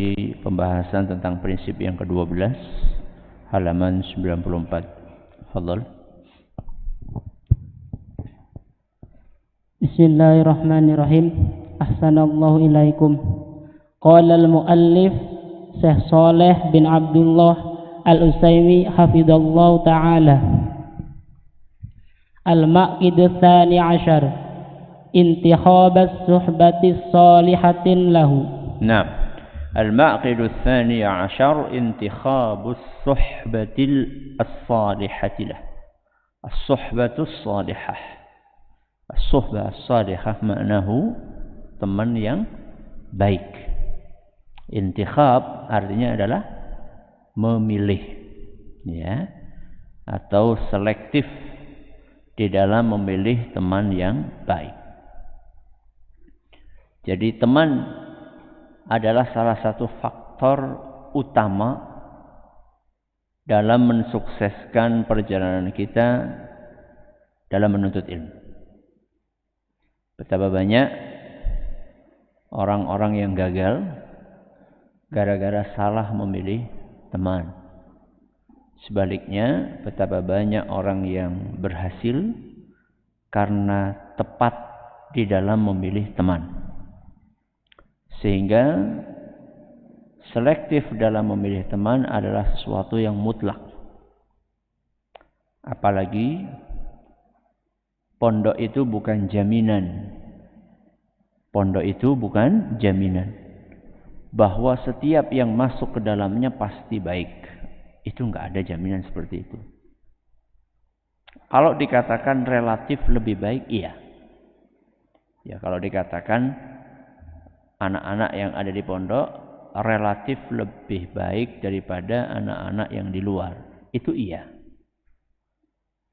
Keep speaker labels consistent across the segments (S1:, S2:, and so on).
S1: memasuki pembahasan tentang prinsip yang ke-12 halaman 94. Fadhal.
S2: Bismillahirrahmanirrahim. Ahsanallahu ilaikum. Qala al-muallif Syekh Shalih bin Abdullah Al-Utsaimin hafizallahu taala. Al-maqid tsani ashar intikhab as-suhbati as-salihatin lahu.
S1: Naam. Al-maqid tsani ashar intikhab as-suhbati as-salihati lahu. As-suhbatu as-salihah. As-suhbah as-salihah maknahu teman yang baik. Intikhab artinya adalah memilih, ya, atau selektif di dalam memilih teman yang baik. Jadi teman adalah salah satu faktor utama dalam mensukseskan perjalanan kita dalam menuntut ilmu. Betapa banyak orang-orang yang gagal gara-gara salah memilih teman. Sebaliknya, betapa banyak orang yang berhasil karena tepat di dalam memilih teman. Sehingga selektif dalam memilih teman adalah sesuatu yang mutlak. Apalagi pondok itu bukan jaminan. Pondok itu bukan jaminan bahwa setiap yang masuk ke dalamnya pasti baik. Itu enggak ada jaminan seperti itu. Kalau dikatakan relatif lebih baik, iya. Ya, kalau dikatakan anak-anak yang ada di pondok relatif lebih baik daripada anak-anak yang di luar, itu iya.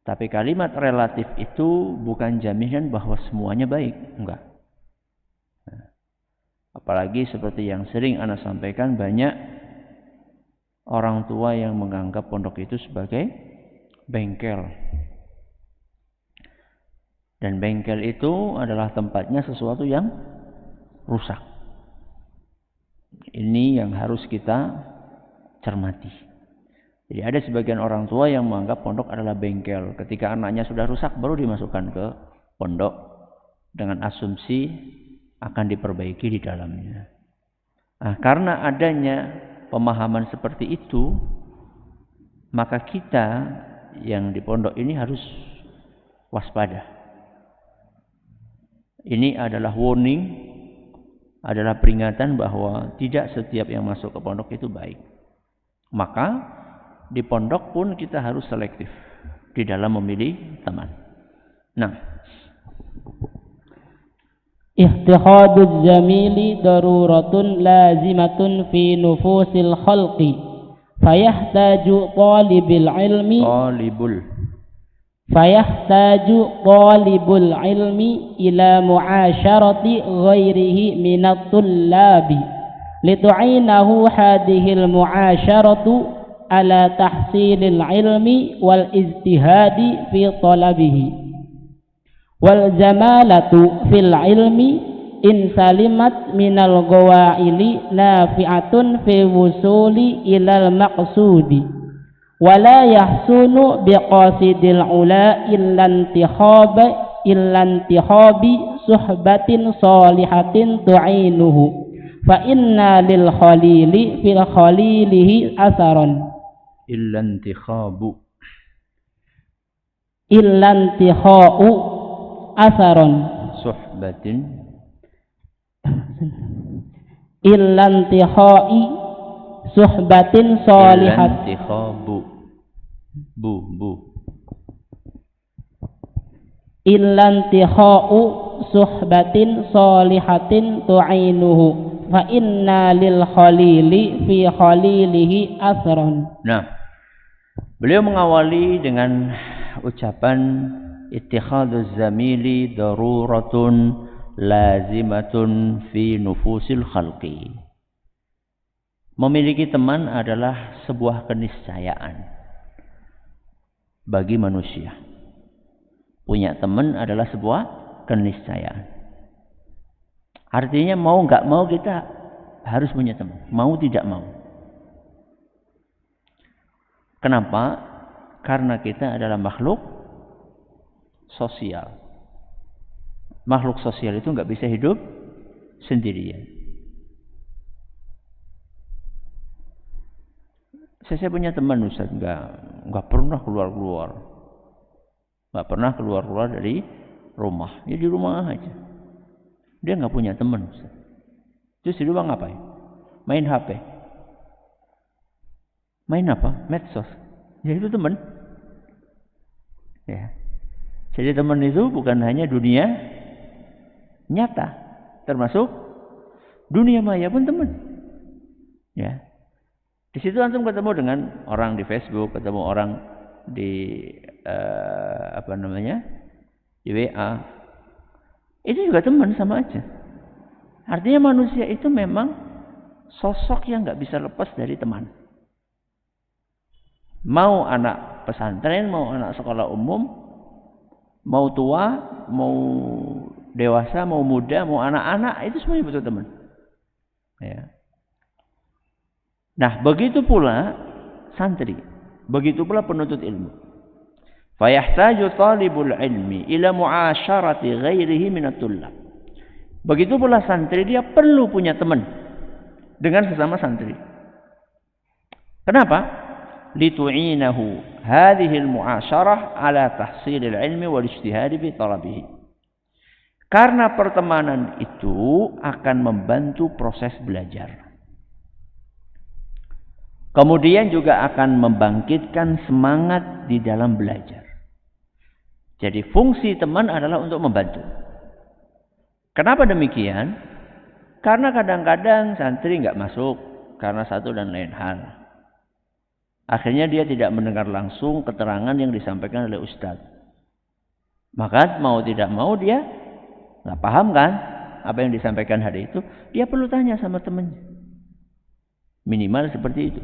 S1: Tapi kalimat relatif itu bukan jaminan bahwa semuanya baik, enggak. Apalagi seperti yang sering Ana sampaikan, banyak orang tua yang menganggap pondok itu sebagai bengkel. Dan bengkel itu adalah tempatnya sesuatu yang rusak. Ini yang harus kita cermati. Jadi ada sebagian orang tua yang menganggap pondok adalah bengkel. Ketika anaknya sudah rusak baru dimasukkan ke pondok dengan asumsi akan diperbaiki di dalamnya. Nah, karena adanya pemahaman seperti itu, maka kita yang di pondok ini harus waspada. Ini adalah warning, adalah peringatan bahwa tidak setiap yang masuk ke pondok itu baik. Maka di pondok pun kita harus selektif di dalam memilih teman. Nah,
S2: Ihtikhaduz zamili daruratun lazimatun fi nufusil khalqi fayahtaju talibul ilmi ila mu'asyarati ghairihi minat tullabi litu'inahu hadihil mu'asyaratu ala tahsilil ilmi wal ijtihadi fi talabihi wal jamalatu fil ilmi in salimat minal ghawaili nafi'atun fi wusuli ilal maqsudi wala yahsunu biqasidil ula illantihabi suhbatin salihatin tu'inuhu fa inna lil khalili fil khalilihi asaran illantihau asaron
S1: suhbatin
S2: illantihai suhbatin salihat illantihau suhbatin salihatin tu'inuhu fa inna lil khalili fi khalilihi asran.
S1: Nah, beliau mengawali dengan ucapan ittikhaduz zamili daruratun lazimatun fi nufusil khalqi. Memiliki teman adalah sebuah keniscayaan bagi manusia. Punya teman adalah sebuah keniscayaan. Artinya mau nggak mau kita harus punya teman, mau tidak mau. Kenapa? Karena kita adalah makhluk sosial. Makhluk sosial itu nggak bisa hidup sendirian. Saya punya teman Ustaz, nggak pernah keluar dari rumah, ya di rumah aja. Dia nggak punya teman Ustaz. Terus di rumah ngapain? Main HP. Main apa? Medsos. Ya itu teman. Ya. Jadi teman itu bukan hanya dunia nyata, termasuk dunia maya pun teman. Ya. Di situ antum ketemu dengan orang di Facebook, ketemu orang di di WA. Itu juga teman, sama aja. Artinya manusia itu memang sosok yang nggak bisa lepas dari teman. Mau anak pesantren, mau anak sekolah umum, mau tua, mau dewasa, mau muda, mau anak-anak, itu semuanya butuh teman. Ya. Nah, begitu pula santri, begitu pula penuntut ilmu. Fayahtaju talibul ilmi ila mu'asyarati ghairihi minat tullab. Begitu pula santri, dia perlu punya teman dengan sesama santri. Kenapa? Litu'inahu hadhihi al-mu'asyarah ala tahsilil ilmi wal ijtihad fi talabihi. Karena pertemanan itu akan membantu proses belajar. Kemudian juga akan membangkitkan semangat di dalam belajar. Jadi fungsi teman adalah untuk membantu. Kenapa demikian? Karena kadang-kadang santri nggak masuk karena satu dan lain hal. Akhirnya dia tidak mendengar langsung keterangan yang disampaikan oleh ustadz. Maka mau tidak mau dia nggak paham kan apa yang disampaikan hari itu. Dia perlu tanya sama temannya. Minimal seperti itu.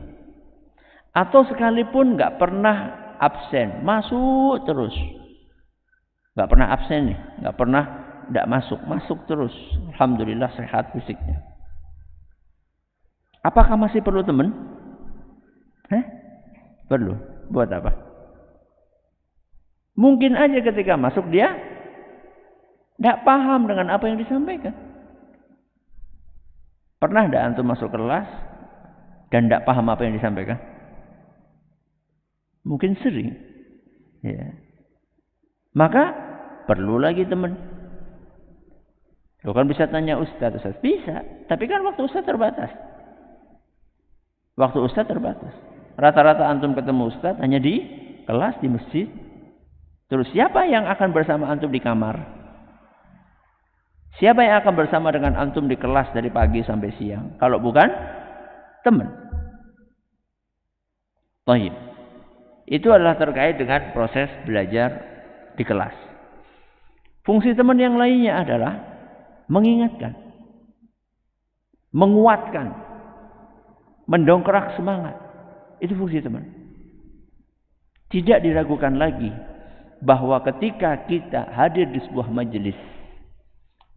S1: Atau sekalipun nggak pernah absen, masuk terus. Nggak pernah absen nih, nggak pernah nggak masuk terus. Alhamdulillah sehat fisiknya. Apakah masih perlu teman? Perlu. Buat apa? Mungkin aja ketika masuk dia nggak paham dengan apa yang disampaikan. Pernah nggak antum masuk kelas dan nggak paham apa yang disampaikan? Mungkin sering. Ya. Maka perlu lagi teman. Lo kan bisa tanya ustaz. Bisa. Tapi kan waktu ustaz terbatas. Rata-rata antum ketemu ustaz hanya di kelas, di masjid. Terus siapa yang akan bersama antum di kamar? Siapa yang akan bersama dengan antum di kelas dari pagi sampai siang? Kalau bukan teman. Baik. Itu adalah terkait dengan proses belajar di kelas. Fungsi teman yang lainnya adalah mengingatkan, menguatkan, mendongkrak semangat. Itu fungsi teman. Tidak diragukan lagi bahwa ketika kita hadir di sebuah majelis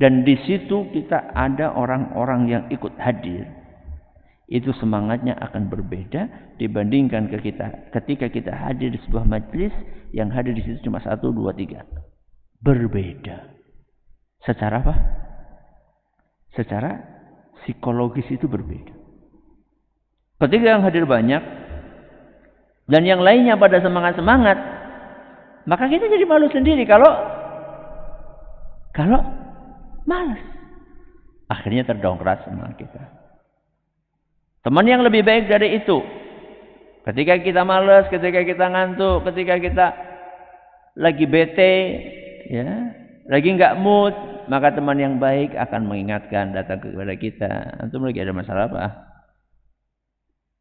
S1: dan di situ kita ada orang-orang yang ikut hadir, itu semangatnya akan berbeda dibandingkan ketika kita hadir di sebuah majelis yang hadir di situ cuma 1, 2, 3. Berbeda. Secara apa? Secara psikologis itu berbeda. Ketika yang hadir banyak dan yang lainnya pada semangat-semangat, maka kita jadi malu sendiri kalau malas. Akhirnya terdongkrak semangat kita. Teman yang lebih baik dari itu, ketika kita malas, ketika kita ngantuk, ketika kita lagi bete, ya, lagi nggak mood, maka teman yang baik akan mengingatkan, datang kepada kita. Antum lagi ada masalah apa?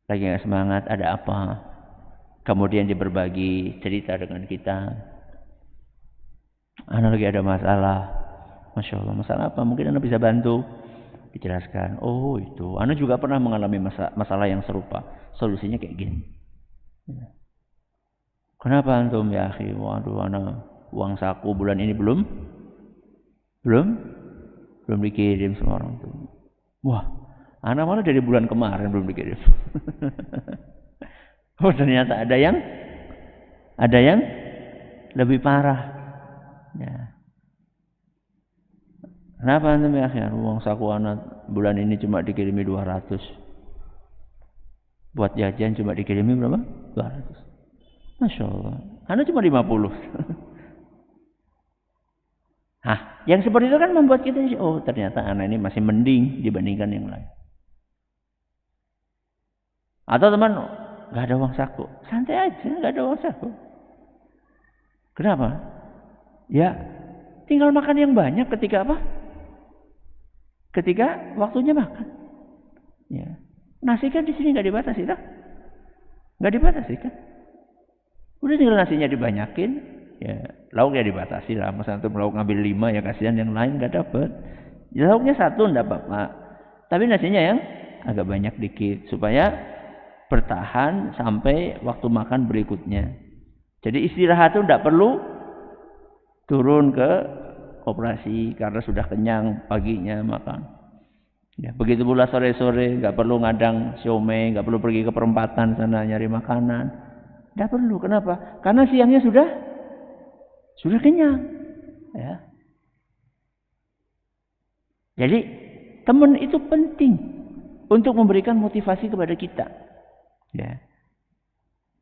S1: Lagi nggak semangat, ada apa? Kemudian dia berbagi cerita dengan kita. Ana lagi ada masalah. Masya Allah, masalah apa? Mungkin Anda bisa bantu. Dijelaskan, oh itu, Anda juga pernah mengalami masalah yang serupa. Solusinya kayak gini. Kenapa antum ya akhi? Waduh, Anda uang saku bulan ini belum dikirim sama orang tua. Wah, Anak malah dari bulan kemarin belum dikirim. Oh ternyata ada yang lebih parah. Ya. Kenapa antum ya akhir? Uang saku anak bulan ini cuma dikirimi 200. Buat jajan cuma dikirimi berapa? 200. Masya Allah. Anak cuma 50. Yang seperti itu kan membuat kita, oh ternyata anak ini masih mending dibandingkan yang lain. Atau teman, nggak ada uang saku, santai aja, nggak ada uang saku. Kenapa? Ya, tinggal makan yang banyak ketika apa? Ketika waktunya makan. Ya, nasi kan di sini nggak dibatasi, tak? Nggak dibatasi kan? Udah tinggal nasinya dibanyakin, ya lauknya dibatasi lah. Masa antum lauk ngambil 5 ya kasihan yang lain nggak dapat. Ya, lauknya 1 nggak apa-apa, tapi nasinya yang agak banyak dikit supaya bertahan sampai waktu makan berikutnya. Jadi istirahat itu tidak perlu turun ke koperasi karena sudah kenyang paginya makan. Ya, begitu pula sore-sore nggak perlu ngadang siomay, nggak perlu pergi ke perempatan sana nyari makanan. Tidak perlu. Kenapa? Karena siangnya sudah kenyang. Ya. Jadi teman itu penting untuk memberikan motivasi kepada kita. Ya.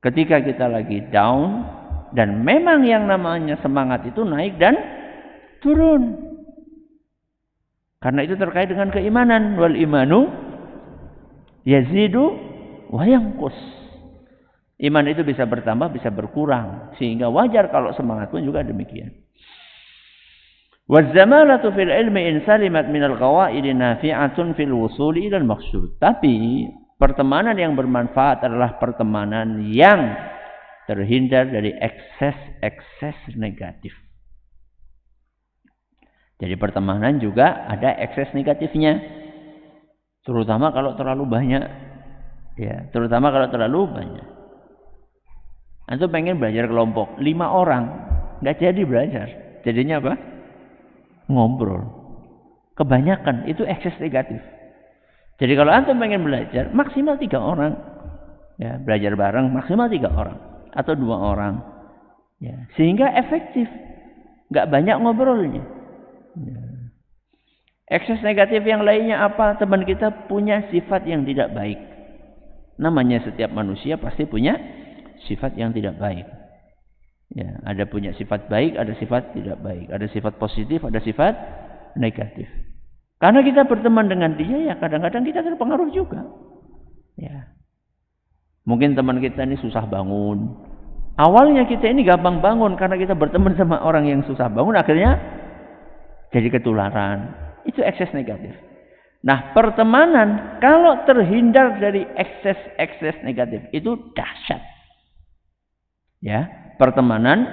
S1: Ketika kita lagi down dan memang yang namanya semangat itu naik dan turun. Karena itu terkait dengan keimanan. Wal imanu yazidu wa yanqus. Iman itu bisa bertambah, bisa berkurang. Sehingga wajar kalau semangat pun juga demikian. Waz-zamalatu fil ilmi in salimat minal qawaidi nafi'atun fil wusuli ilal maqsud. Tapi pertemanan yang bermanfaat adalah pertemanan yang terhindar dari ekses negatif. Jadi pertemanan juga ada ekses negatifnya. Terutama kalau terlalu banyak. Ya, terutama kalau terlalu banyak. Antum pengen belajar kelompok 5 orang, nggak jadi belajar. Jadinya apa? Ngobrol. Kebanyakan itu ekses negatif. Jadi kalau antum pengen belajar maksimal 3 orang. Ya, belajar bareng maksimal 3 orang atau 2 orang. Ya, sehingga efektif. Nggak banyak ngobrolnya. Ya. Ekses negatif yang lainnya apa? Teman kita punya sifat yang tidak baik. Namanya setiap manusia pasti punya sifat yang tidak baik. Ya, ada punya sifat baik, ada sifat tidak baik, ada sifat positif, ada sifat negatif. Karena kita berteman dengan dia, ya kadang-kadang kita terpengaruh juga. Ya. Mungkin teman kita ini susah bangun. Awalnya kita ini gampang bangun karena kita berteman sama orang yang susah bangun, akhirnya jadi ketularan. Itu ekses negatif. Nah, pertemanan kalau terhindar dari ekses negatif itu dahsyat. Ya, pertemanan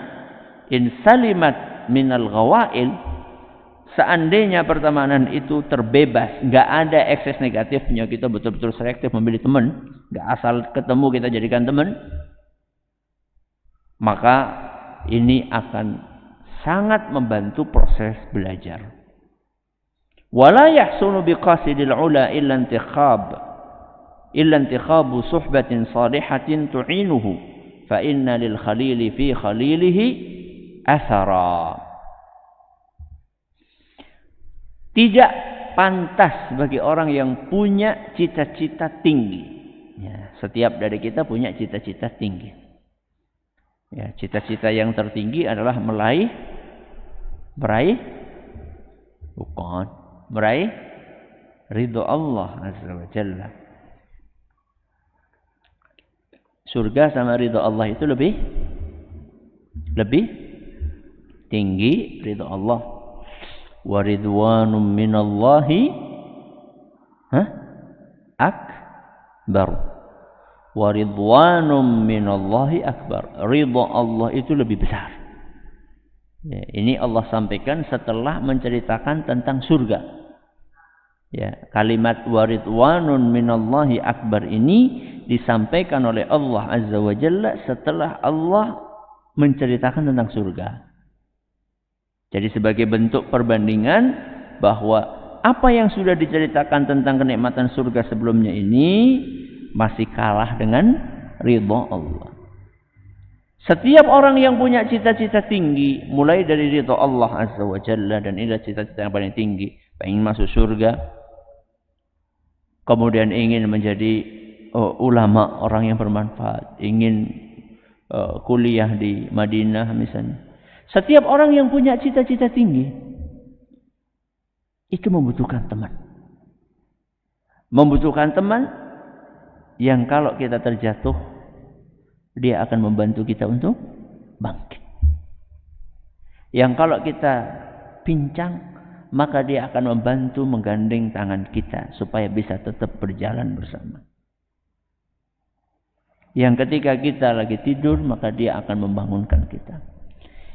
S1: insalimat minal ghawail, seandainya pertemanan itu terbebas, nggak ada ekses negatifnya, kita betul-betul selektif memilih teman, nggak asal ketemu kita jadikan teman, maka ini akan sangat membantu proses belajar. Wala yahsunu biqasidil ula illa intikhabu suhbatin salihatin tu'inuhu. Fa inna lil khalili fi khalilihi athara. Tidak pantas bagi orang yang punya cita-cita tinggi. Ya, setiap dari kita punya cita-cita tinggi. Ya, cita-cita yang tertinggi adalah meraih ridho Allah Azza wa Jalla. Surga sama ridho Allah itu lebih tinggi ridho Allah. Wa ridwanum minallahi akbar. Wa ridwanum minallahi akbar. Ridho Allah itu lebih besar. Ya, ini Allah sampaikan setelah menceritakan tentang surga. Ya, kalimat wa ridwanun minallahi akbar ini disampaikan oleh Allah Azza wa Jalla setelah Allah menceritakan tentang surga. Jadi sebagai bentuk perbandingan bahwa apa yang sudah diceritakan tentang kenikmatan surga sebelumnya ini masih kalah dengan ridha Allah. Setiap orang yang punya cita-cita tinggi, mulai dari ridha Allah Azza wa Jalla, dan inilah cita-cita yang paling tinggi, ingin masuk surga, kemudian ingin menjadi ulama, orang yang bermanfaat, ingin kuliah di Madinah misalnya. Setiap orang yang punya cita-cita tinggi itu membutuhkan teman. Membutuhkan teman yang kalau kita terjatuh, dia akan membantu kita untuk bangkit. Yang kalau kita pincang, maka dia akan membantu menggandeng tangan kita supaya bisa tetap berjalan bersama. Yang ketika kita lagi tidur, maka dia akan membangunkan kita.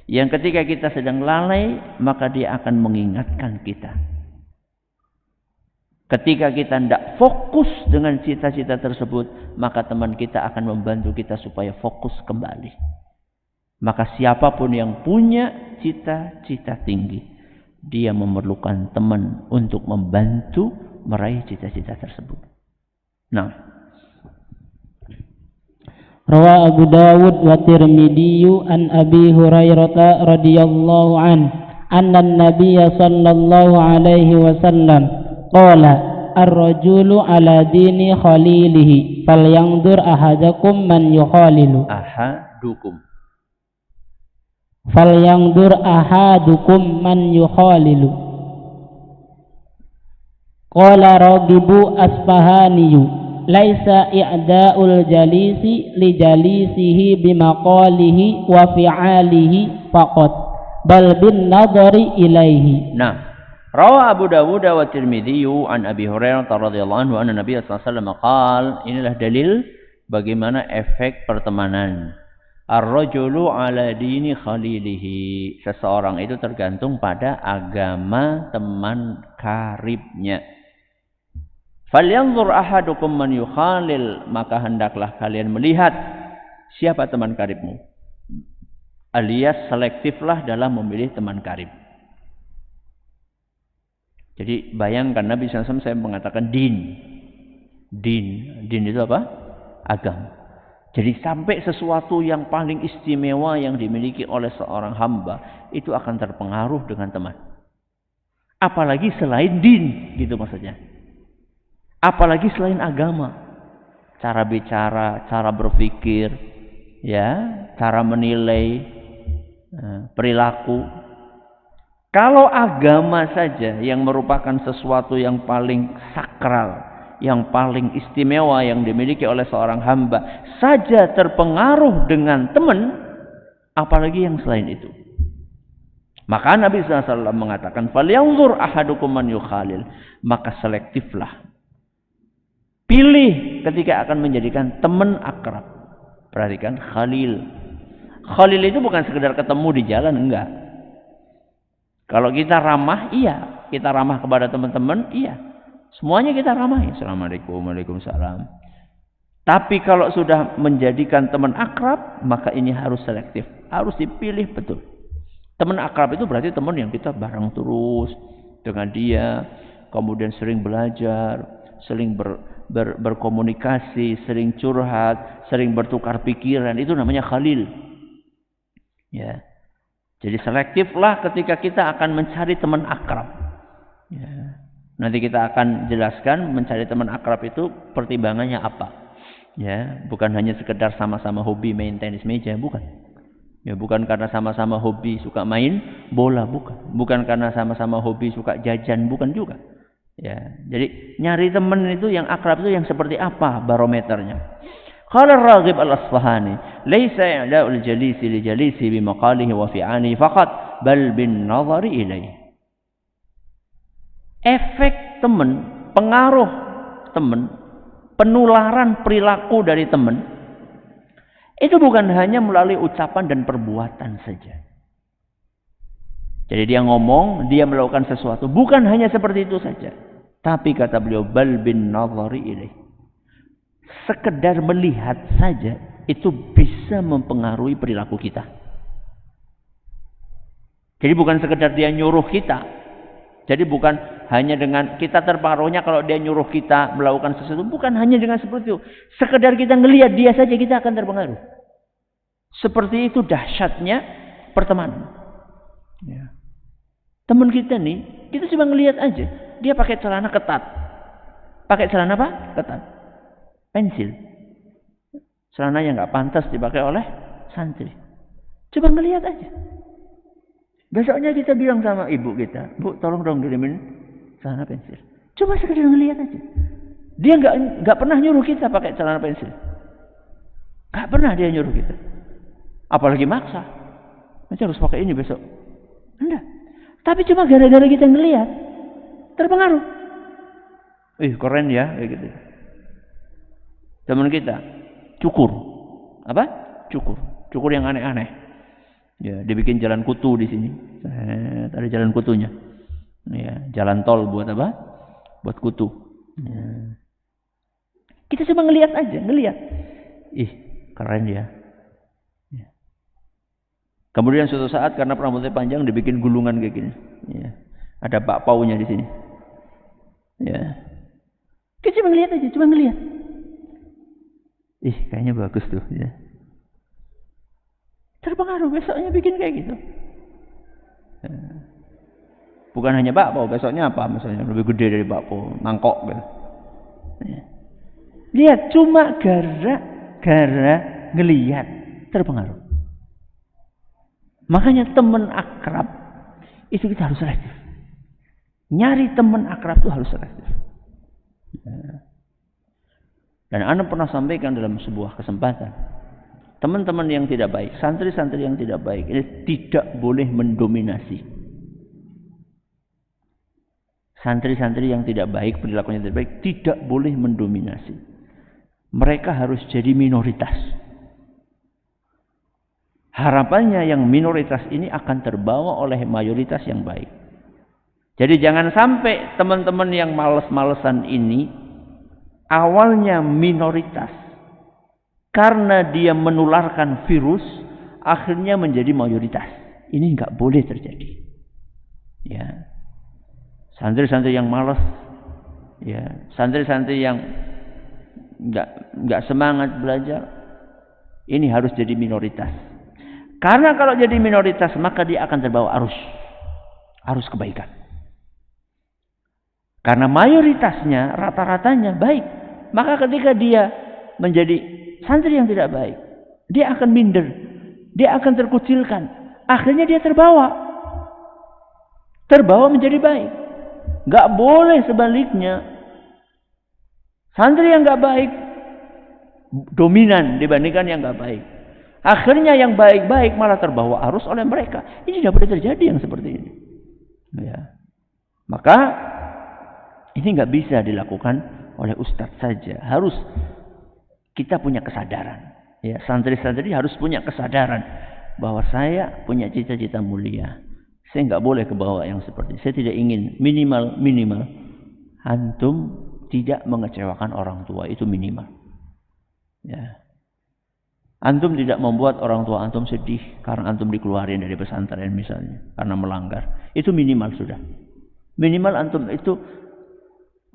S1: Yang ketika kita sedang lalai, maka dia akan mengingatkan kita. Ketika kita tidak fokus dengan cita-cita tersebut, maka teman kita akan membantu kita supaya fokus kembali. Maka siapapun yang punya cita-cita tinggi, dia memerlukan teman untuk membantu meraih cita-cita tersebut. Nah,
S2: Rawa Abu Dawud wa Tirmidzi an Abi Hurairah radhiyallahu anna an-nabiy sallallahu alaihi wasallam qala ar-rajulu ala dini khalilihi falyanzur ahadukum man yukhalilu. Falyanzur ahadukum man yukhalilu. Qala Ragibu Asfahaniyu laisa i'da'ul jalisi li jalisihi bimaqalihi wa fi'alihi faqat bal bin nadari ilaihi.
S1: Nah, rawa Abu Dawud wa Tirmidzi an Abi Hurairah radhiyallahu anhu anna Nabi sallallahu alaihi wasallam qaal, inilah dalil bagaimana efek pertemanan. Ar-rajulu ala dini khalilihi, seseorang itu tergantung pada agama teman karibnya. Falyanzur ahadukum man yukhalil, maka hendaklah kalian melihat siapa teman karibmu. Alias selektiflah dalam memilih teman karib. Jadi bayangkan Nabi SAW saya mengatakan din itu apa? Agama. Jadi sampai sesuatu yang paling istimewa yang dimiliki oleh seorang hamba itu akan terpengaruh dengan teman. Apalagi selain din, gitu maksudnya. Apalagi selain agama, cara bicara, cara berpikir, ya, cara menilai, perilaku. Kalau agama saja yang merupakan sesuatu yang paling sakral, yang paling istimewa yang dimiliki oleh seorang hamba saja terpengaruh dengan teman, apalagi yang selain itu. Maka Nabi SAW mengatakan, "Falyanzur ahadukum man yukhalil," maka selektiflah. Pilih ketika akan menjadikan teman akrab. Perhatikan, khalil. Khalil itu bukan sekedar ketemu di jalan, enggak. Kalau kita ramah, iya. Kita ramah kepada teman-teman, iya. Semuanya kita ramah. Assalamualaikum, waalaikumsalam. Tapi kalau sudah menjadikan teman akrab, maka ini harus selektif. Harus dipilih betul. Teman akrab itu berarti teman yang kita bareng terus dengan dia. Kemudian sering belajar, sering berkomunikasi, sering curhat, sering bertukar pikiran. Itu namanya khalil. Ya. Jadi selektiflah ketika kita akan mencari teman akrab. Ya. Nanti kita akan jelaskan mencari teman akrab itu pertimbangannya apa. Ya, bukan hanya sekedar sama-sama hobi main tenis meja, bukan. Ya, bukan karena sama-sama hobi suka main bola, bukan. Bukan karena sama-sama hobi suka jajan, bukan juga. Ya, jadi nyari teman itu yang akrab itu yang seperti apa barometernya? Qala Raghib Al-Asfahani, "Laisa i'la'ul jalisi li jalisi bi maqalihi wa fi'alihi faqat, bal bin nazari ilaihi." Efek teman, pengaruh teman, penularan perilaku dari teman itu bukan hanya melalui ucapan dan perbuatan saja. Jadi dia ngomong, dia melakukan sesuatu, bukan hanya seperti itu saja. Tapi kata beliau, bal bin nazari ilaihi. Sekedar melihat saja itu bisa mempengaruhi perilaku kita. Jadi bukan sekedar dia nyuruh kita. Jadi bukan hanya dengan kita terpengaruhnya kalau dia nyuruh kita melakukan sesuatu. Bukan hanya dengan seperti itu. Sekedar kita ngelihat dia saja kita akan terpengaruh. Seperti itu dahsyatnya pertemanan. Ya. Teman kita nih, kita cuma ngelihat aja. Dia pakai celana ketat. Pakai celana apa? Ketat. Pensil. Celana yang nggak pantas dipakai oleh santri. Coba ngelihat aja. Besoknya kita bilang sama ibu kita, Bu, tolong dong kirimin celana pensil. Coba sekedar ngelihat aja. Dia nggak pernah nyuruh kita pakai celana pensil. Nggak pernah dia nyuruh kita. Apalagi maksa. Nanti harus pakai ini besok. Enggak. Tapi cuma gara-gara kita ngelihat, terpengaruh. Keren ya, kayak gitu. Teman kita cukur. Apa? Cukur yang aneh-aneh. Ya, dibikin jalan kutu di sini. Ada jalan kutunya. Ya, jalan tol buat apa? Buat kutu. Ya. Kita cuma ngelihat aja, ngelihat. Keren ya. Ya. Kemudian suatu saat karena rambutnya panjang dibikin gulungan kayak gini. Ya. Ada bakpaunya di sini. Ya. Kita cuma ngelihat aja, cuma ngelihat. Kayaknya bagus tuh. Ya. Terpengaruh besoknya bikin kayak gitu. Ya. Bukan hanya bakpao, besoknya apa? Misalnya lebih gede dari bakpao, mangkok gitu. Ya. Lihat cuma gara ngelihat terpengaruh. Makanya teman akrab itu kita harus selektif. Nyari teman akrab itu harus selektif. Ya. Dan Anda pernah sampaikan dalam sebuah kesempatan, teman-teman yang tidak baik, santri-santri yang tidak baik ini tidak boleh mendominasi. Santri-santri yang tidak baik, perilakunya tidak baik, tidak boleh mendominasi. Mereka harus jadi minoritas. Harapannya yang minoritas ini akan terbawa oleh mayoritas yang baik. Jadi jangan sampai teman-teman yang males-malesan ini awalnya minoritas. Karena dia menularkan virus, akhirnya menjadi mayoritas. Ini nggak boleh terjadi. Ya, santri-santri yang malas, ya, santri-santri yang nggak semangat belajar, ini harus jadi minoritas. Karena kalau jadi minoritas, maka dia akan terbawa arus kebaikan. Karena mayoritasnya, rata-ratanya baik, maka ketika dia menjadi santri yang tidak baik, dia akan minder, dia akan terkucilkan, akhirnya dia terbawa menjadi baik. Gak boleh sebaliknya, santri yang gak baik dominan dibandingkan yang gak baik, akhirnya yang baik-baik malah terbawa arus oleh mereka. Ini tidak boleh terjadi yang seperti ini. Ya. Maka ini gak bisa dilakukan oleh ustadz saja, harus kita punya kesadaran. Ya, santri-santri harus punya kesadaran bahwa saya punya cita-cita mulia. Saya nggak boleh ke bawah yang seperti ini. Saya tidak ingin minimal antum tidak mengecewakan orang tua, itu minimal. Ya. Antum tidak membuat orang tua antum sedih karena antum dikeluarin dari pesantren misalnya karena melanggar. Itu minimal sudah. Minimal antum itu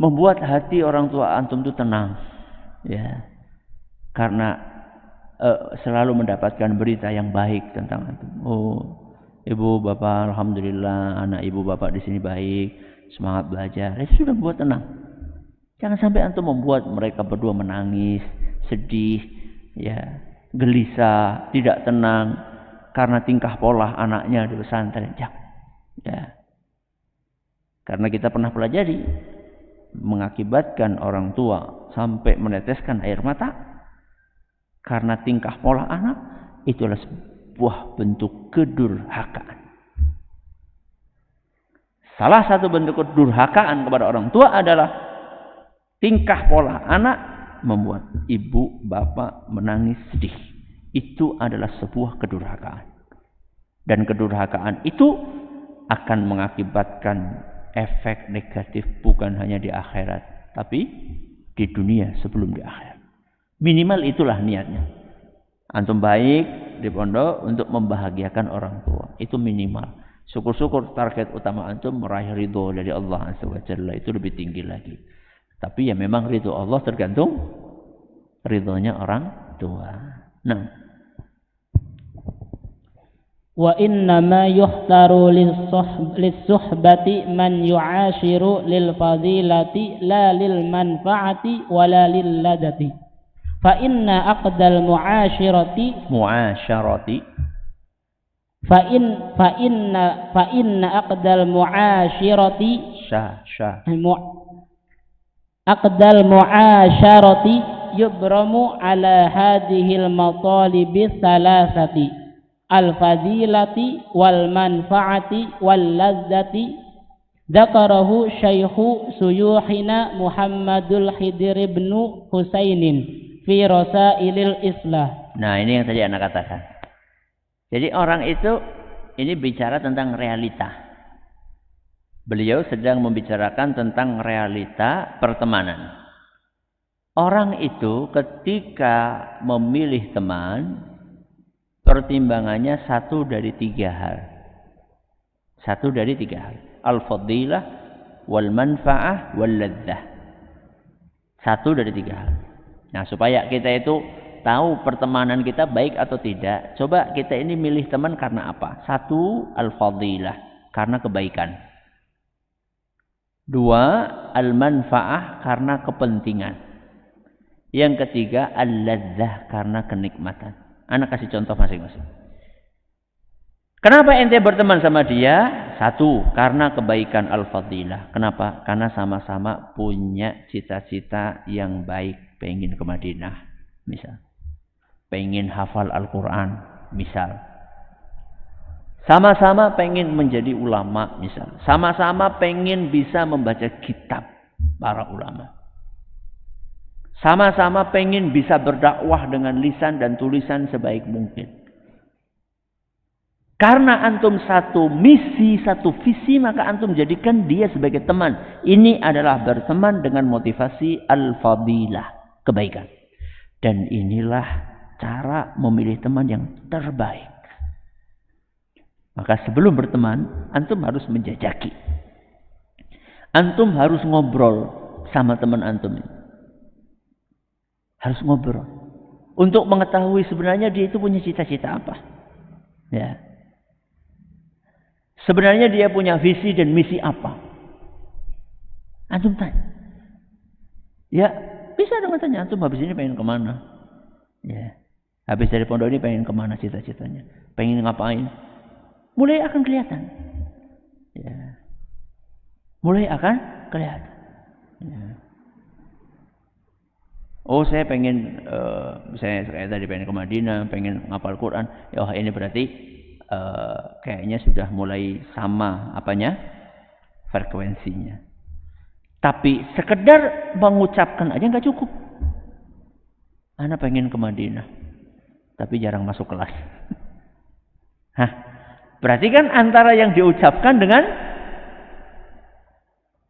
S1: membuat hati orang tua antum itu tenang. Ya. Karena selalu mendapatkan berita yang baik tentang antum. Oh, ibu bapak, alhamdulillah, anak ibu bapak di sini baik, semangat belajar. Itu sudah buat tenang. Jangan sampai antum membuat mereka berdua menangis, sedih, ya, gelisah, tidak tenang karena tingkah pola anaknya di pesantren. Ya. Karena kita pernah pelajari, mengakibatkan orang tua sampai meneteskan air mata karena tingkah pola anak, itulah sebuah bentuk kedurhakaan. Salah satu bentuk kedurhakaan kepada orang tua adalah tingkah pola anak membuat ibu bapak menangis sedih. Itu adalah sebuah kedurhakaan. Dan kedurhakaan itu akan mengakibatkan efek negatif bukan hanya di akhirat, tapi di dunia sebelum di akhirat. Minimal itulah niatnya. Antum baik di pondok untuk membahagiakan orang tua. Itu minimal. Syukur-syukur target utama antum meraih ridho dari Allah Azza wa Jalla, itu lebih tinggi lagi. Tapi ya memang ridho Allah tergantung ridhonya orang tua. Nah,
S2: wa inna ma yuhtaru lis-suhbati man yu'ashiru lil fadilati la lil manfaati wala lil ladati. Fa inna aqdal mu'ashirati fa inna aqdal mu'ashirati aqdal mu'asharati yubramu ala hadhil matalibi thalathati al-fadilati wal manfaati wal ladzati. Dzakarahu Syaikhu Suyuhina Muhammadul Khidir ibn Husainin fi Rasailil Islah.
S1: Nah, ini yang tadi anak katakan. Jadi orang itu ini bicara tentang realita. Beliau sedang membicarakan tentang realita pertemanan. Orang itu ketika memilih teman, pertimbangannya satu dari tiga hal. Al-fadilah, wal manfa'ah, wal ladzah. Satu dari tiga hal. Nah, supaya kita itu tahu pertemanan kita baik atau tidak, coba kita ini milih teman karena apa? Satu, al-fadilah, karena kebaikan. Dua, al-manfa'ah, karena kepentingan. Yang ketiga, al-ladzah, karena kenikmatan. Anak kasih contoh masing-masing. Kenapa ente berteman sama dia? Satu, karena kebaikan al-fadilah. Kenapa? Karena sama-sama punya cita-cita yang baik, pengen ke Madinah, misal. Pengen hafal Al-Quran, misal. Sama-sama pengen menjadi ulama, misal. Sama-sama pengen bisa membaca kitab para ulama. Sama-sama pengen bisa berdakwah dengan lisan dan tulisan sebaik mungkin. Karena antum satu misi, satu visi, maka antum jadikan dia sebagai teman. Ini adalah berteman dengan motivasi al-fadilah, kebaikan. Dan inilah cara memilih teman yang terbaik. Maka sebelum berteman, antum harus menjajaki. Antum harus ngobrol sama teman antum ini. Harus ngobrol. Untuk mengetahui sebenarnya dia itu punya cita-cita apa. Ya. Sebenarnya dia punya visi dan misi apa. Antum tanya. Ya, bisa dengan tanya. Antum habis ini pengen kemana? Ya. Habis dari pondok ini pengen kemana cita-citanya? Pengen ngapain? Mulai akan kelihatan. Ya. Mulai akan kelihatan. Ya. Oh, saya pengen, misalnya kayak tadi pengen ke Madinah, pengen ngapal Quran. Ya, oh, ini berarti kayaknya sudah mulai sama apanya? Frekuensinya. Tapi sekedar mengucapkan aja nggak cukup. Ana pengen ke Madinah, tapi jarang masuk kelas. Hah? Berarti kan antara yang diucapkan dengan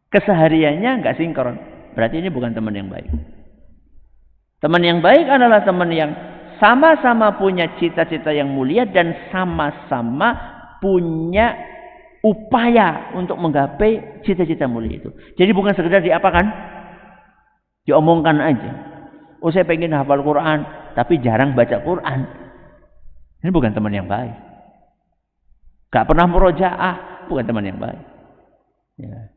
S1: kesehariannya nggak sinkron. Berarti ini bukan teman yang baik. Teman yang baik adalah teman yang sama-sama punya cita-cita yang mulia dan sama-sama punya upaya untuk menggapai cita-cita mulia itu. Jadi bukan sekedar diapakan? Diomongkan aja. Oh, saya pengen hafal Quran, tapi jarang baca Quran. Ini bukan teman yang baik. Gak pernah murojaah, bukan teman yang baik. Ya.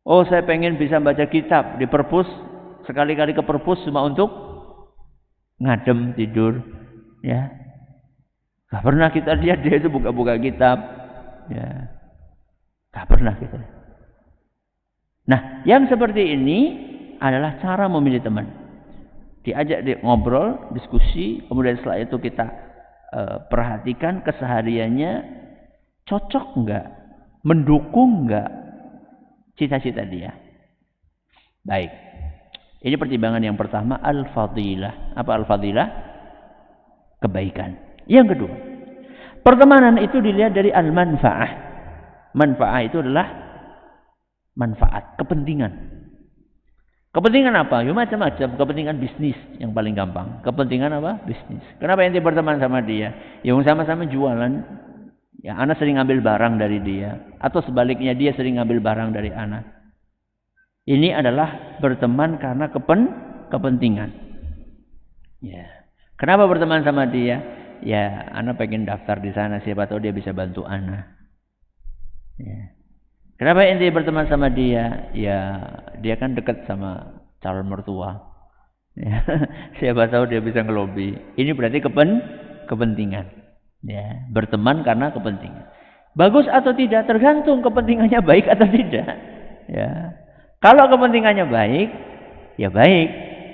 S1: Oh, saya pengen bisa baca kitab di perpus, sekali-kali ke perpus cuma untuk ngadem tidur. Ya. Gak pernah kita lihat dia itu buka-buka kitab. Ya. Gak pernah kita. Nah, yang seperti ini adalah cara memilih teman. Diajak dia ngobrol, diskusi, kemudian setelah itu kita perhatikan kesehariannya, cocok enggak, mendukung enggak cita-cita dia. Baik. Ini pertimbangan yang pertama, al-fadilah. Apa al-fadilah? Kebaikan. Yang kedua, pertemanan itu dilihat dari al-manfa'ah. Manfa'ah itu adalah manfaat, kepentingan. Kepentingan apa? Ya macam-macam. Kepentingan bisnis yang paling gampang. Kepentingan apa? Bisnis. Kenapa ente berteman sama dia? Ya sama-sama jualan. Ya, ana sering ngambil barang dari dia, atau sebaliknya dia sering ngambil barang dari ana. Ini adalah berteman karena kepentingan. Ya. Kenapa berteman sama dia? Ya, ana pengen daftar di sana, siapa tahu dia bisa bantu ana. Ya. Kenapa ente berteman sama dia? Ya, dia kan dekat sama calon mertua. Ya. Siapa tahu dia bisa ngelobi. Ini berarti kepentingan. Ya, berteman karena kepentingan. Bagus atau tidak tergantung kepentingannya baik atau tidak. Ya. Kalau kepentingannya baik, ya baik.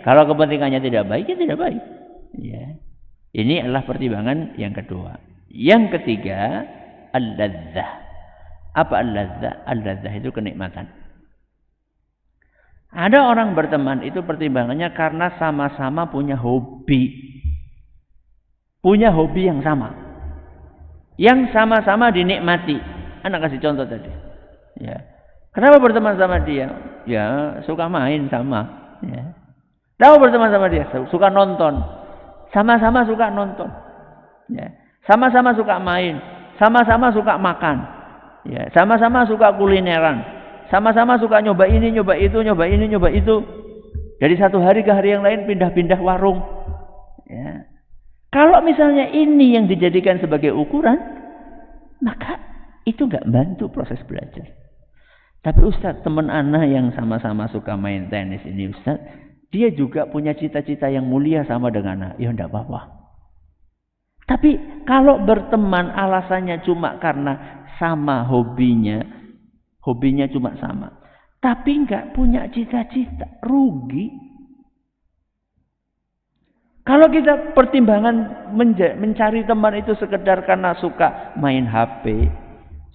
S1: Kalau kepentingannya tidak baik, ya tidak baik. Ya. Ini adalah pertimbangan yang kedua. Yang ketiga, al-ladzah. Apa al-ladzah? Al-ladzah itu kenikmatan. Ada orang berteman itu pertimbangannya karena sama-sama punya hobi. Punya hobi yang sama. Yang sama-sama dinikmati. Anak kasih contoh tadi. Ya. Kenapa berteman sama dia? Ya, suka main sama. Ya. Kenapa berteman sama dia? Suka nonton. Sama-sama suka nonton. Ya. Sama-sama suka main. Sama-sama suka makan. Ya, sama-sama suka kulineran. Sama-sama suka nyoba ini, nyoba itu, nyoba ini, nyoba itu. Dari satu hari ke hari yang lain pindah-pindah warung. Ya. Kalau misalnya ini yang dijadikan sebagai ukuran, maka itu nggak bantu proses belajar. Tapi Ustaz, teman ana yang sama-sama suka main tenis ini Ustaz, dia juga punya cita-cita yang mulia sama dengan ana. Ya enggak apa-apa. Tapi kalau berteman alasannya cuma karena sama hobinya cuma sama. Tapi enggak punya cita-cita, rugi. Kalau kita pertimbangan mencari teman itu sekedar karena suka main HP,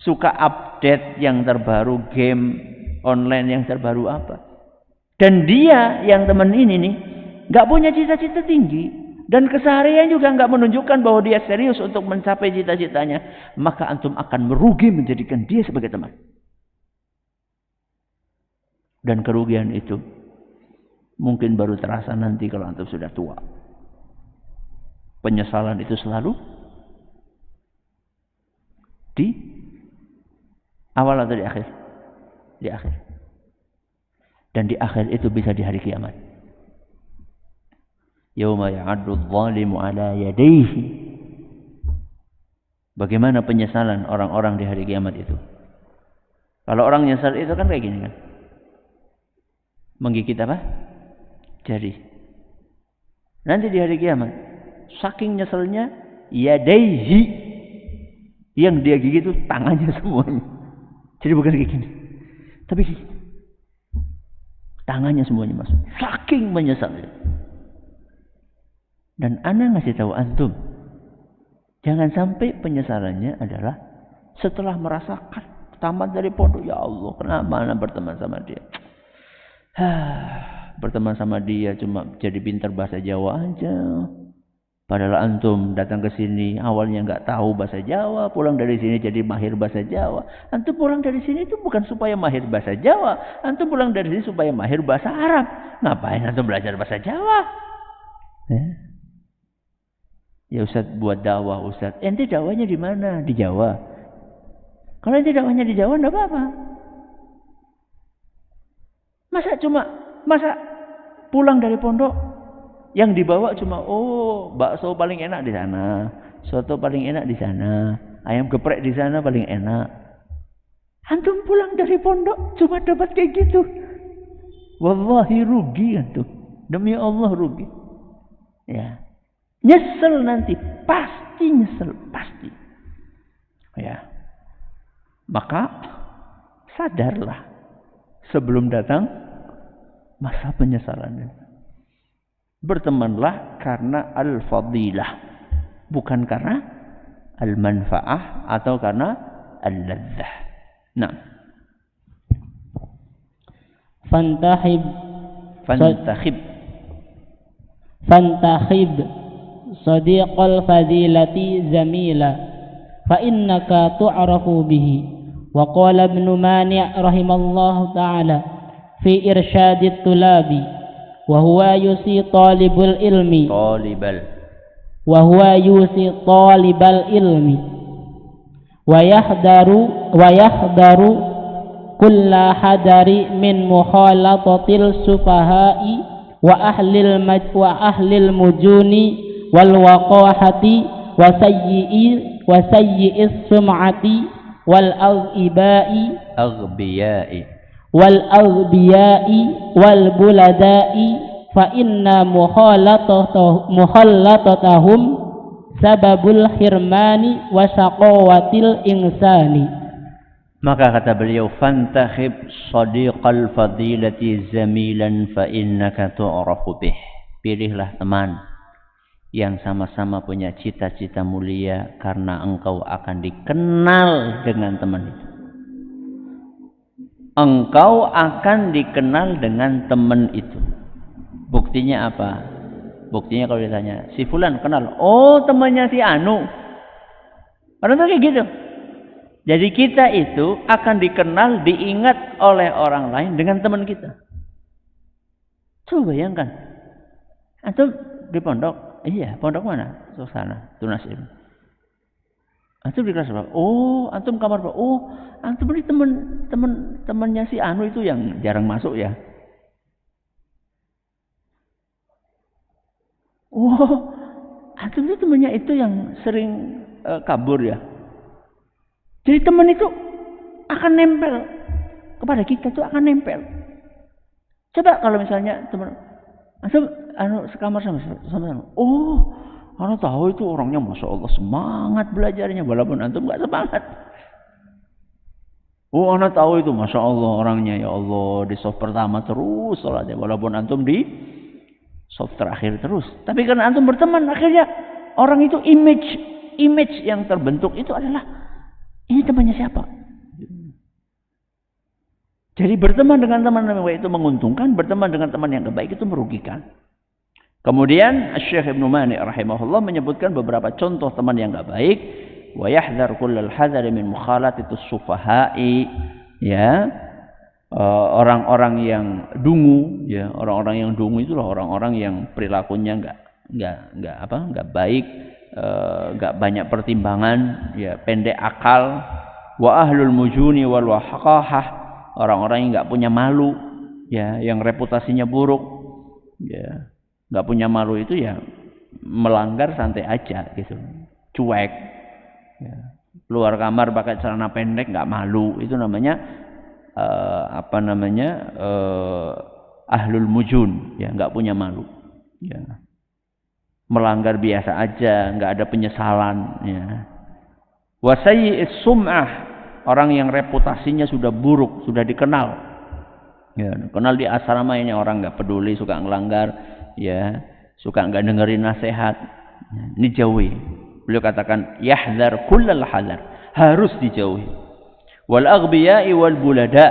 S1: suka update yang terbaru, game online yang terbaru apa. Dan dia yang teman ini nih nggak punya cita-cita tinggi dan keseharian juga nggak menunjukkan bahwa dia serius untuk mencapai cita-citanya, maka antum akan merugi menjadikan dia sebagai teman. Dan kerugian itu mungkin baru terasa nanti kalau antum sudah tua. Penyesalan itu selalu di awal atau di akhir? Di akhir. Dan di akhir itu bisa di hari kiamat. Yauma ya'addu adh-dhalimu 'ala yadayhi. Bagaimana penyesalan orang-orang di hari kiamat itu? Kalau orang nyesal itu kan kayak gini kan. Menggigit apa? Jari. Nanti di hari kiamat, saking nyeselnya, yadaihi, yang dia gigit itu tangannya semuanya. Jadi bukan kayak gini, tapi gini. Tangannya semuanya masuk. Saking menyesalnya. Dan ana ngasih tahu antum, jangan sampai penyesalannya adalah setelah merasakan tamat dari pondok, ya Allah, kenapa ana berteman sama dia? Berteman sama dia cuma jadi pintar bahasa Jawa aja. Padahal antum datang ke sini awalnya nggak tahu bahasa Jawa, pulang dari sini jadi mahir bahasa Jawa. Antum pulang dari sini itu bukan supaya mahir bahasa Jawa, antum pulang dari sini supaya mahir bahasa Arab. Ngapain antum belajar bahasa Jawa? Ya Ustaz buat dakwah Ustaz. Ente dakwahnya di mana? Di Jawa. Kalau ente dakwahnya di Jawa enggak apa-apa. Masa pulang dari pondok yang dibawa cuma bakso paling enak di sana, soto paling enak di sana, ayam geprek di sana paling enak. Antum pulang dari pondok cuma dapat kayak gitu. Wallahi rugi antum. Demi Allah rugi. Ya. Nyesel nanti, pasti nyesel, pasti. Ya. Maka sadarlah sebelum datang masa penyesalan. Bertemanlah karena al-fadilah, bukan karena al-manfaah atau karena al-ladzah. Nah, fantakhib sadiqal fadilati zamila fa innaka tu'rafu bihi. Wa qala Ibn Mani' rahimallahu ta'ala fi irsyadit tulabi wa huwa yusi talibal ilmi
S2: wa yahdaru kulla hadari min mukhalatatil sufaha'i wa ahlil mujuni wal waqahati wa sayyi'is sum'ati wal aghbiya'i wal bulada'i fa inna mukhallatatahum sababul khirmani wa syaqawatil insani.
S1: Maka kata beliau, fantakhib sadiqal fadilati zamilan fa innaka tu'rafu bih. Pilihlah teman yang sama-sama punya cita-cita mulia karena engkau akan dikenal dengan teman itu. Engkau akan dikenal dengan teman itu. Buktinya apa? Buktinya kalau ditanya, si fulan kenal, oh temannya si Anu. Orang tuh kayak gitu. Jadi kita itu akan dikenal, diingat oleh orang lain dengan teman kita. Coba bayangkan. Antum di pondok, iya, pondok mana? Sana, Tunas ini. Antum di kelas berapa? Oh, antum kamar berapa? Oh, antum ini temannya si Anu itu yang jarang masuk ya. Oh, antum itu temannya itu yang sering kabur ya. Jadi teman itu akan nempel kepada kita, tuh akan nempel. Coba kalau misalnya teman, antum sekamar sama. Oh, anu tahu itu orangnya masya Allah semangat belajarnya, walaupun antum nggak semangat. Oh, anu tahu itu masya Allah orangnya ya Allah di soft pertama terus sholatnya, walaupun antum di soft terakhir terus. Tapi karena antum berteman, akhirnya orang itu image yang terbentuk itu adalah ini temannya siapa? Jadi berteman dengan teman yang baik itu menguntungkan, berteman dengan teman yang baik itu merugikan. Kemudian Syekh Ibnu Mani rahimahullah menyebutkan beberapa contoh teman yang enggak baik. Wa yahdhar kullal hadari min mukhalatitus sufaha'i, ya. Orang-orang yang dungu, ya, orang-orang yang dungu itulah orang-orang yang perilakunya enggak baik. Gak banyak pertimbangan, ya, pendek akal. Wa ahlul mujuni wal waqahah, orang-orang yang nggak punya malu, ya, yang reputasinya buruk, ya, nggak punya malu itu ya melanggar santai aja gitu, cuek, ya. Keluar kamar pakai celana pendek nggak malu, itu namanya ahlul mujun, ya, nggak punya malu, ya. Melanggar biasa aja, nggak ada penyesalan, ya. Wasayyi'is sum'ah, orang yang reputasinya sudah buruk, sudah dikenal, ya, kenal di asrama ini orang nggak peduli, suka ngelanggar, ya, suka nggak dengerin nasihat, ini jauhi. Beliau katakan yahdhar kullal hadar, harus dijauhi. Wal aghbiya'i wal bulada,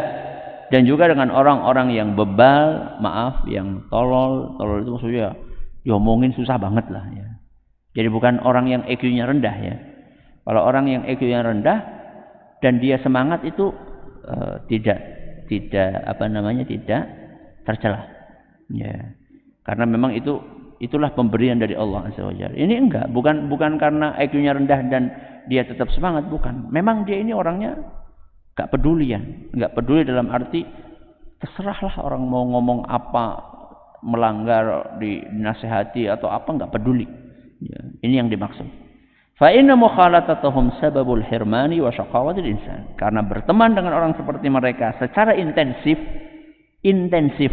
S1: dan juga dengan orang-orang yang bebal, maaf, yang tolol itu maksudnya diomongin susah banget lah, ya. Jadi bukan orang yang EQ-nya rendah, ya. Kalau orang yang EQ-nya rendah dan dia semangat itu tidak tercela, ya. Karena memang itulah pemberian dari Allah Azza wa Jalla. Ini enggak, bukan karena EQ-nya rendah dan dia tetap semangat, bukan. Memang dia ini orangnya enggak pedulian, enggak peduli dalam arti terserahlah orang mau ngomong apa, melanggar, dinasihati atau apa, enggak peduli, ya, ini yang dimaksud. Fa inna mukhalatatuhum sababul hirmani wa syaqawatil insan. Karena berteman dengan orang seperti mereka secara intensif,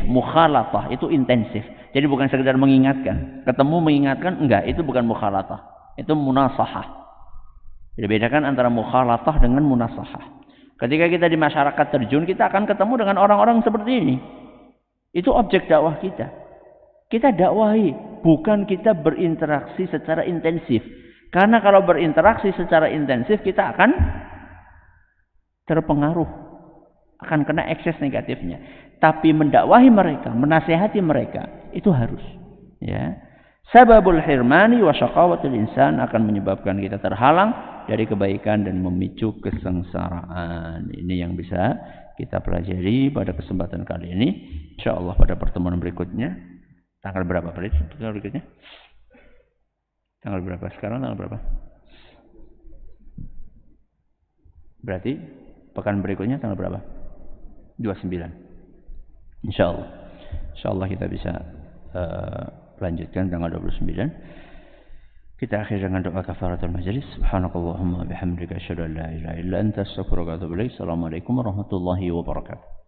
S1: mukhalatah itu intensif. Jadi bukan sekedar mengingatkan, ketemu mengingatkan, enggak, itu bukan mukhalatah, itu munasahah. Jadi bedakan antara mukhalatah dengan munasahah. Ketika kita di masyarakat terjun, kita akan ketemu dengan orang-orang seperti ini. Itu objek dakwah kita. Kita dakwahi, bukan kita berinteraksi secara intensif. Karena kalau berinteraksi secara intensif, kita akan terpengaruh, akan kena ekses negatifnya. Tapi mendakwahi mereka, menasihati mereka, itu harus, ya. Sababul hirmani wa syaqawatil insan, akan menyebabkan kita terhalang dari kebaikan dan memicu kesengsaraan. Ini yang bisa kita pelajari pada kesempatan kali ini. Insyaallah pada pertemuan berikutnya. Tanggal berapa, Farid? Tanggal berikutnya? Tanggal berapa? Sekarang tanggal berapa? Berarti pekan berikutnya tanggal berapa? 29. Insyaallah. Insyaallah kita bisa lanjutkan tanggal 29. Kita akhiri dengan doa kafaratul majlis. Subhanakallahumma bihamdika asyhadu an la ilaha illa anta astaghfiruka wa atubu ilaik. Assalamualaikum warahmatullahi wabarakatuh.